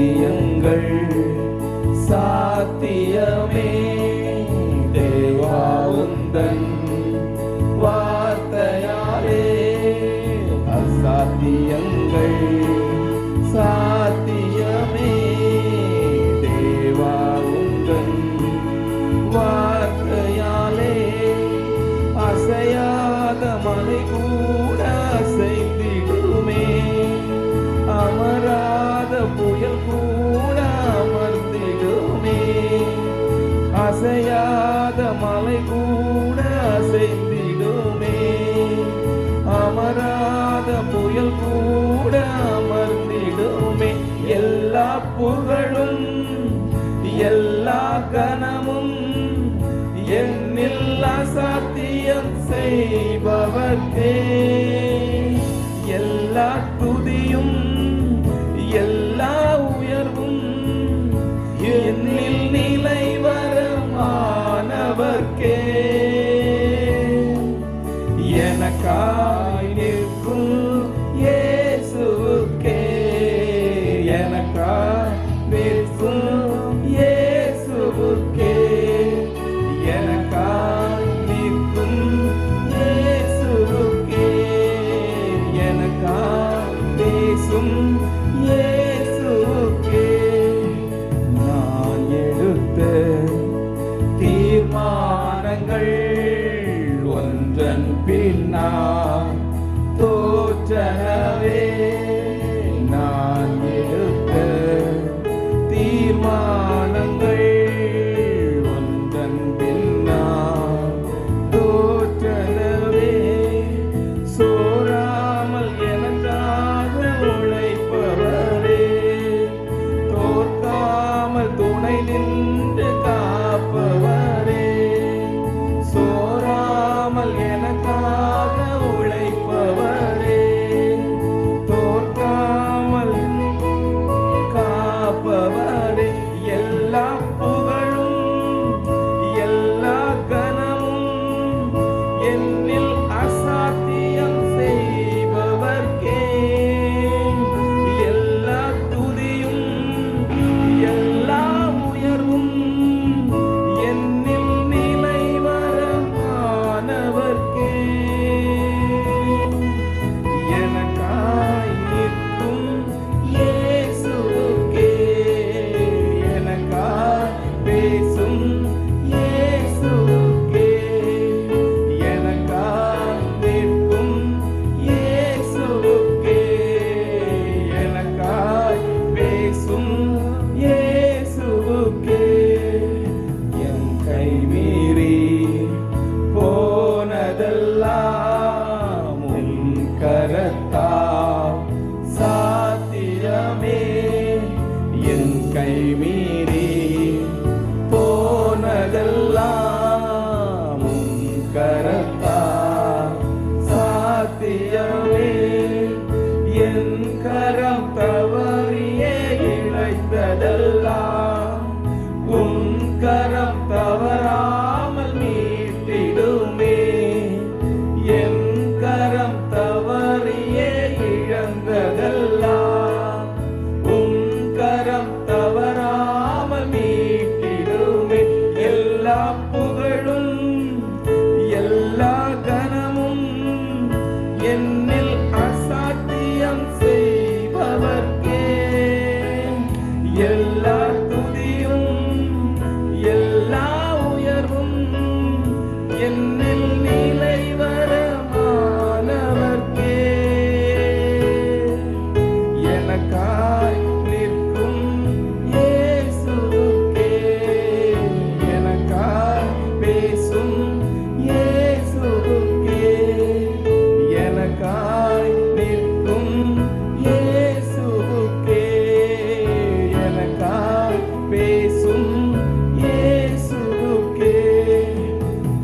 சாத்தியங்கள் சாத்தியமே தேவா உந்தன் வார்த்தையாலே அசாத்தியங்கள் சாத்தியமே தேவா உந்தன் வார்த்தையாலே அசையாத மலை கூட அசைந்திடுமே அமராத புயல் கூட அமர்ந்திடுமே அசையாத மலை கூட அசைந்திடுமே அமராத புயல் கூட அமர்ந்திடுமே எல்லா புகழும் எல்லா கனமும் என்னில் அசாத்தியம் செய்பவர்க்கே எல்லா துதியும் எல்லா உயர்வும் என்னில் நிலை வரமானவர்க்கே எனக்காய் நிற்கும் இயேசுவுக்கே எனக்காய் நிற்கும் இயேசுவுக்கே எனக்காய் நிற்கும் இயேசுவுக்கே எனக்காய் பேசும் இயேசுவுக்கே நான் எடுத்த தீர்மானங்கள் ஒன்றன் பின்னா தோற்றனவே நான் எடுத்த தீர்மானங்கள் ஒன்றன் பின்னா தோற்றனவே சோராமல் எனக்காக உழைப்பவரே தோற்காமல் துணை நின்று காப்பவரே சோராமல் எனக்காக உழைப்பவரே தோற்காமல் காப்பவரே எல்லா புகழும் எல்லா கனமும் என்னில் அசாத்தியம் செய்பவர்க்கே எல்லா துதியும் எல்லா உயர்வும் என்னில் நிலை வரமானவர்க்கே எனக்காய் நிற்கும் இயேசுவுக்கே எனக்காய் பேசும் இயேசுவுக்கே எனக்காய் நிற்கும் இயேசுவுக்கே எனக்காய் பேசும் இயேசுவுக்கே என் கை மீறி போனதெல்லாம் உன் கரத்தால் சாத்தியமே என் கை மீறி போனதெல்லாம் உன் கரத்தால் சாத்தியமே என் கரம் தவறியே இழைத்ததெல்லாம் உன் கரம் தவறாமல் மீட்டிடுமே என் கரம் தவறியே இழந்ததெல்லாம் உன் கரம் தவறாமல் மீட்டிடுமே எல்லா புகழும் எல்லா கனமும் என்னில் அசாத்தியம் செய்பவர்க்கே எல்லா துதியும் எல்லா உயர்வும் என்னில் நிலை வரமானவர்க்கே எனக்காய் நிற்கும் இயேசுவுக்கே எனக்காய் பேசும் இயேசுவுக்கே எனக்காய் நிற்கும் இயேசுவுக்கே எனக்காய் பேசும் இயேசுவுக்கே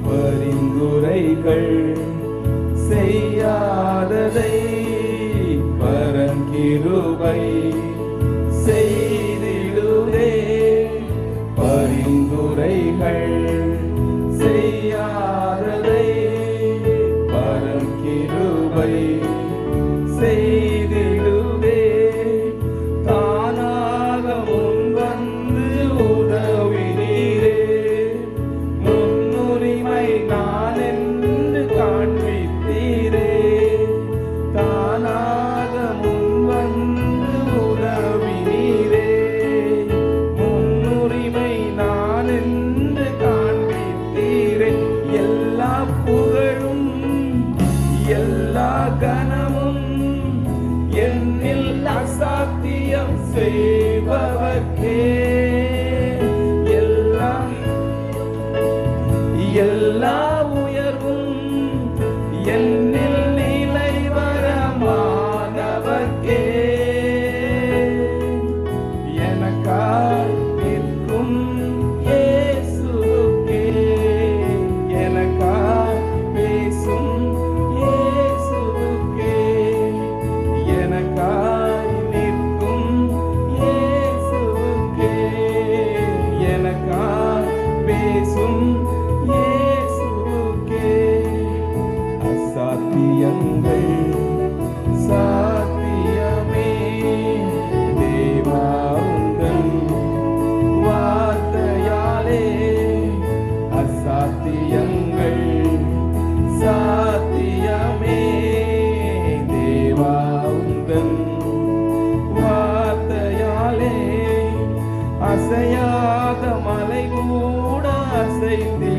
பரிந்துரைகள் செய்யாததை பரங்கிருபை செய்திடுவே பரிந்துரைகள் செய்யாததை பரங்கிருபை செய்திடுவே தானாக என்னில் அசாத்தியம் செய்பவர்க்கே எல்லா உயர்வும் என்னில் நிலைவரமானவர்க்கே எனக்காய் நிற்கும் இயேசுவுக்கே எனக்காய் பேசும் இயேசுவுக்கே எனக்காய் நிற்கும் இயேசுவுக்கே எனக்காய் பேசும் இயேசுவுக்கே அசாத்தியங்கள் சாத்தியமே தேவா உந்தன் வார்த்தையாலே அசாத்தியங்கள் சாத்தியமே தேவா உந்தன் வார்த்தையாலே அசையாத மலை கூட அசைத்தே